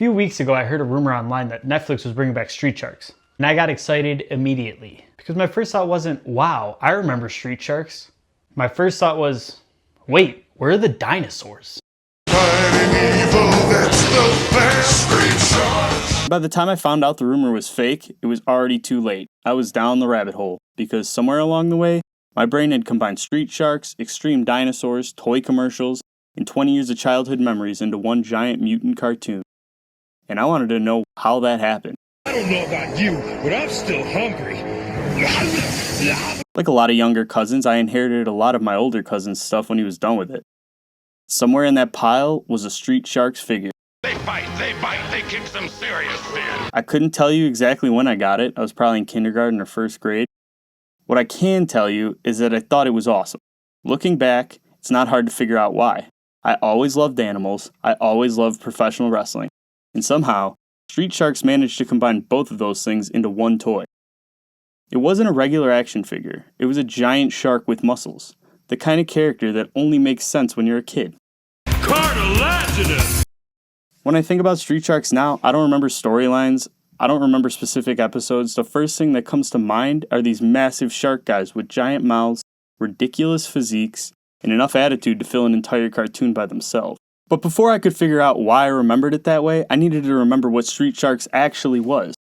few weeks ago, I heard a rumor online that Netflix was bringing back Street Sharks, and I got excited immediately. Because my first thought wasn't, wow, I remember Street Sharks. My first thought was, wait, where are the dinosaurs? Evil, that's the best. Street Sharks. By the time I found out the rumor was fake, it was already too late. I was down the rabbit hole, because somewhere along the way, my brain had combined Street Sharks, extreme dinosaurs, toy commercials, and 20 years of childhood memories into one giant mutant cartoon. And I wanted to know how that happened. I don't know about you, but I'm still hungry. Like a lot of younger cousins, I inherited a lot of my older cousin's stuff when he was done with it. Somewhere in that pile was a Street Sharks figure. They bite, they kick some serious sin. I couldn't tell you exactly when I got it. I was probably in kindergarten or first grade. What I can tell you is that I thought it was awesome. Looking back, it's not hard to figure out why. I always loved animals. I always loved professional wrestling. And somehow, Street Sharks managed to combine both of those things into one toy. It wasn't a regular action figure. It was a giant shark with muscles. The kind of character that only makes sense when you're a kid. Cartilaginous! When I think about Street Sharks now, I don't remember storylines. I don't remember specific episodes. The first thing that comes to mind are these massive shark guys with giant mouths, ridiculous physiques, and enough attitude to fill an entire cartoon by themselves. But before I could figure out why I remembered it that way, I needed to remember what Street Sharks actually was.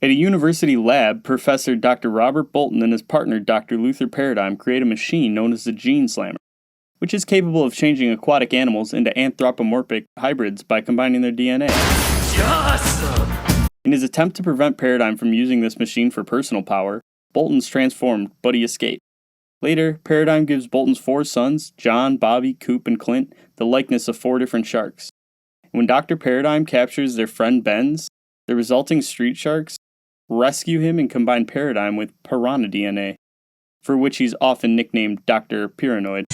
At a university lab, Professor Dr. Robert Bolton and his partner Dr. Luther Paradigm create a machine known as the Gene Slammer, which is capable of changing aquatic animals into anthropomorphic hybrids by combining their DNA. Awesome! In his attempt to prevent Paradigm from using this machine for personal power, Bolton's transformed, but he escaped. Later, Paradigm gives Bolton's 4 sons, John, Bobby, Coop, and Clint, the likeness of 4 different sharks. When Dr. Paradigm captures their friend Ben's, the resulting Street Sharks rescue him and combine Paradigm with piranha DNA, for which he's often nicknamed Dr. Piranoid.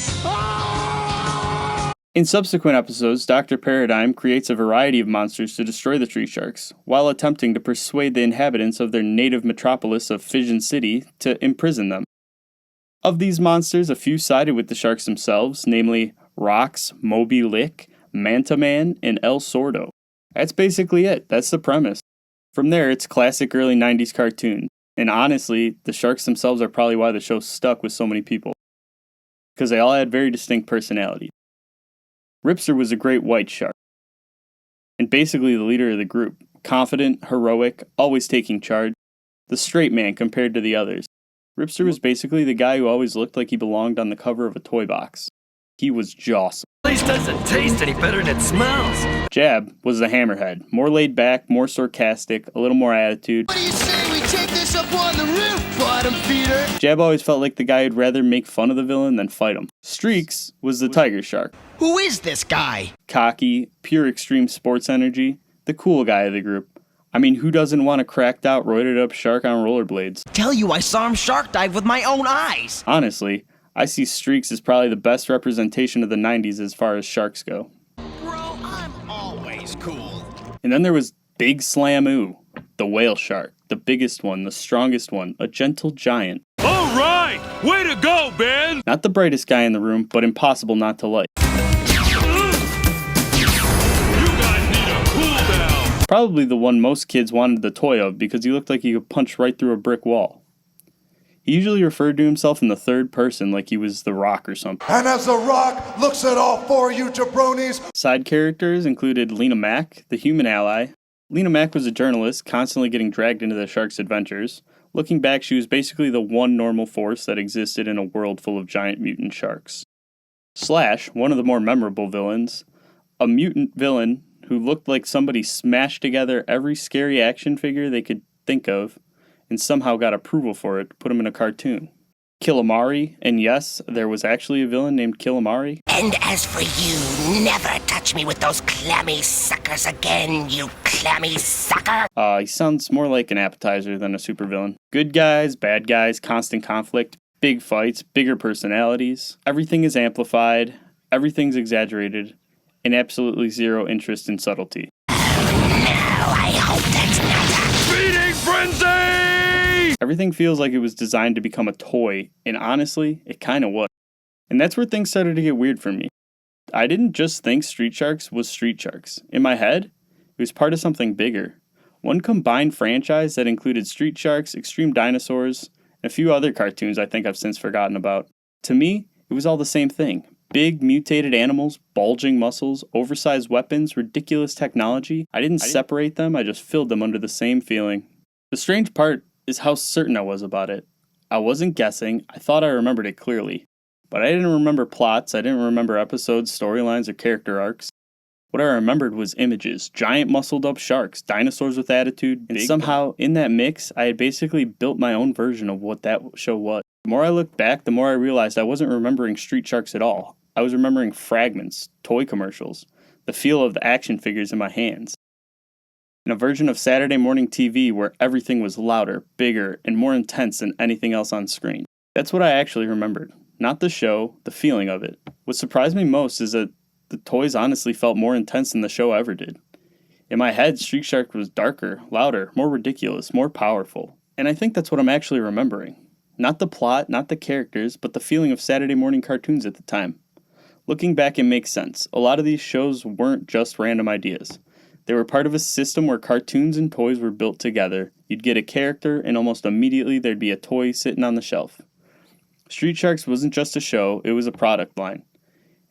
In subsequent episodes, Dr. Paradigm creates a variety of monsters to destroy the Street Sharks, while attempting to persuade the inhabitants of their native metropolis of Fission City to imprison them. Of these monsters, a few sided with the sharks themselves, namely Rox, Moby Lick, Manta Man, and El Sordo. That's basically it. That's the premise. From there, it's classic early 90s cartoon. And honestly, the sharks themselves are probably why the show stuck with so many people. Because they all had very distinct personalities. Ripster was a great white shark. And basically the leader of the group. Confident, heroic, always taking charge. The straight man compared to the others. Ripster was basically the guy who always looked like he belonged on the cover of a toy box. He was jawsome. At least doesn't taste any better than it smells. Jab was the hammerhead. More laid back, more sarcastic, a little more attitude. What do you say we take this up on the roof, bottom feeder? Jab always felt like the guy who'd rather make fun of the villain than fight him. Streaks was the tiger shark. Who is this guy? Cocky, pure extreme sports energy, the cool guy of the group. I mean, who doesn't want a cracked out, roided up shark on rollerblades? Tell you I saw him shark dive with my own eyes. Honestly, I see Streaks as probably the best representation of the 90s as far as sharks go. Bro, I'm always cool. And then there was Big Slammoo, the whale shark, the biggest one, the strongest one, a gentle giant. All right, way to go, Ben. Not the brightest guy in the room, but impossible not to like. Probably the one most kids wanted the toy of because he looked like he could punch right through a brick wall. He usually referred to himself in the third person like he was The Rock or something. And as The Rock looks at all 4 you jabronis. Side characters included Lena Mack, the human ally. Lena Mack was a journalist, constantly getting dragged into the sharks' adventures. Looking back, she was basically the one normal force that existed in a world full of giant mutant sharks. Slash, one of the more memorable villains, a mutant villain who looked like somebody smashed together every scary action figure they could think of and somehow got approval for it to put him in a cartoon. Killamari, and yes, there was actually a villain named Killamari. And as for you, never touch me with those clammy suckers again, you clammy sucker! He sounds more like an appetizer than a supervillain. Good guys, bad guys, constant conflict, big fights, bigger personalities. Everything is amplified, everything's exaggerated, and absolutely zero interest in subtlety. Oh, no, I hope that's not Feeding frenzy! Everything feels like it was designed to become a toy, and honestly, it kinda was. And that's where things started to get weird for me. I didn't just think Street Sharks was Street Sharks. In my head, it It was part of something bigger. One combined franchise that included Street Sharks, Extreme Dinosaurs, and a few other cartoons I think I've since forgotten about. To me, it was all the same thing. Big, mutated animals, bulging muscles, oversized weapons, ridiculous technology. I didn't separate them, I just filled them under the same feeling. The strange part is how certain I was about it. I wasn't guessing, I thought I remembered it clearly. But I didn't remember plots, I didn't remember episodes, storylines, or character arcs. What I remembered was images, giant muscled up sharks, dinosaurs with attitude, and somehow in that mix, I had basically built my own version of what that show was. The more I looked back, the more I realized I wasn't remembering Street Sharks at all. I was remembering fragments, toy commercials, the feel of the action figures in my hands. In a version of Saturday morning TV where everything was louder, bigger, and more intense than anything else on screen. That's what I actually remembered. Not the show, the feeling of it. What surprised me most is that the toys honestly felt more intense than the show ever did. In my head, Street Shark was darker, louder, more ridiculous, more powerful. And I think that's what I'm actually remembering. Not the plot, not the characters, but the feeling of Saturday morning cartoons at the time. Looking back, it makes sense. A lot of these shows weren't just random ideas. They were part of a system where cartoons and toys were built together. You'd get a character, and almost immediately there'd be a toy sitting on the shelf. Street Sharks wasn't just a show, it was a product line.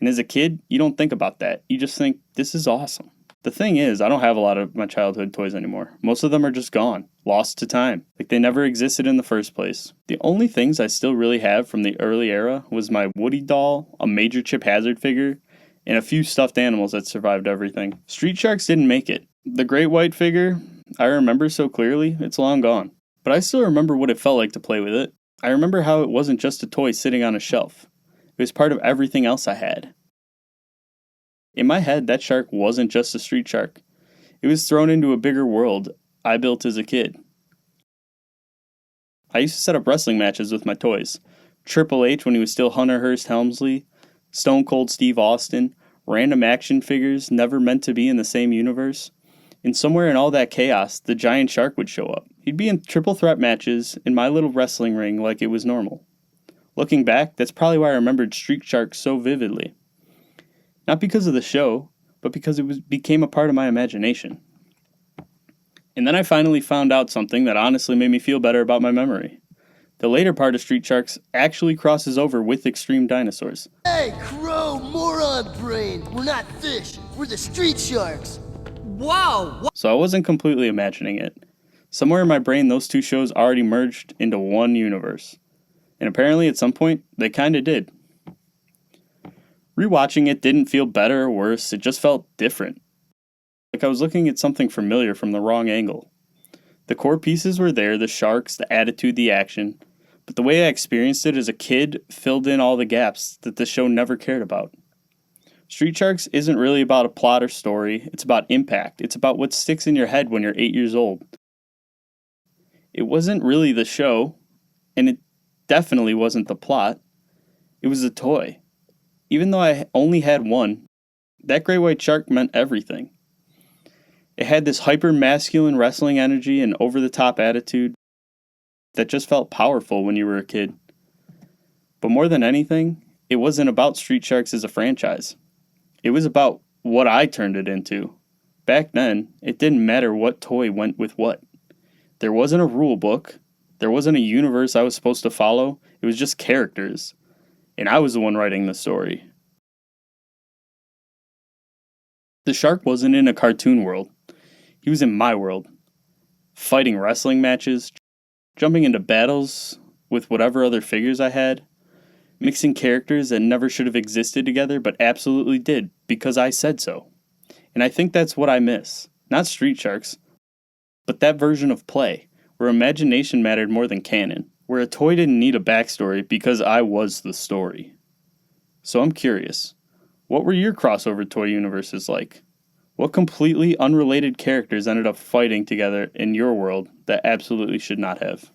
And as a kid, you don't think about that. You just think, this is awesome. The thing is, I don't have a lot of my childhood toys anymore. Most of them are just gone, lost to time. Like they never existed in the first place. The only things I still really have from the early era was my Woody doll, a Major Chip Hazard figure, and a few stuffed animals that survived everything. Street Sharks didn't make it. The Great White figure, I remember so clearly, it's long gone. But I still remember what it felt like to play with it. I remember how it wasn't just a toy sitting on a shelf. It was part of everything else I had. In my head, that shark wasn't just a street shark. It was thrown into a bigger world I built as a kid. I used to set up wrestling matches with my toys. Triple H when he was still Hunter Hearst Helmsley, Stone Cold Steve Austin, random action figures never meant to be in the same universe. And somewhere in all that chaos, the giant shark would show up. He'd be in triple threat matches in my little wrestling ring like it was normal. Looking back, that's probably why I remembered Street Shark so vividly. Not because of the show, but because it became a part of my imagination. And then I finally found out something that honestly made me feel better about my memory. The later part of Street Sharks actually crosses over with Extreme Dinosaurs. Hey, crow, moron brain! We're not fish, we're the street sharks! Whoa! So I wasn't completely imagining it. Somewhere in my brain, those two shows already merged into one universe. And apparently at some point, they kinda did. Rewatching it didn't feel better or worse, it just felt different. Like I was looking at something familiar from the wrong angle. The core pieces were there, the sharks, the attitude, the action, but the way I experienced it as a kid filled in all the gaps that the show never cared about. Street Sharks isn't really about a plot or story, it's about impact. It's about what sticks in your head when you're 8 years old. It wasn't really the show, and it definitely wasn't the plot. It was a toy. Even though I only had one, that great white shark meant everything. It had this hyper-masculine wrestling energy and over-the-top attitude that just felt powerful when you were a kid. But more than anything, it wasn't about Street Sharks as a franchise. It was about what I turned it into. Back then, it didn't matter what toy went with what. There wasn't a rule book. There wasn't a universe I was supposed to follow. It was just characters. And I was the one writing the story. The shark wasn't in a cartoon world. He was in my world. Fighting wrestling matches, jumping into battles with whatever other figures I had, mixing characters that never should have existed together but absolutely did because I said so. And I think that's what I miss. Not Street Sharks, but that version of play, where imagination mattered more than canon. Where a toy didn't need a backstory because I was the story. So I'm curious, what were your crossover toy universes like? What completely unrelated characters ended up fighting together in your world that absolutely should not have?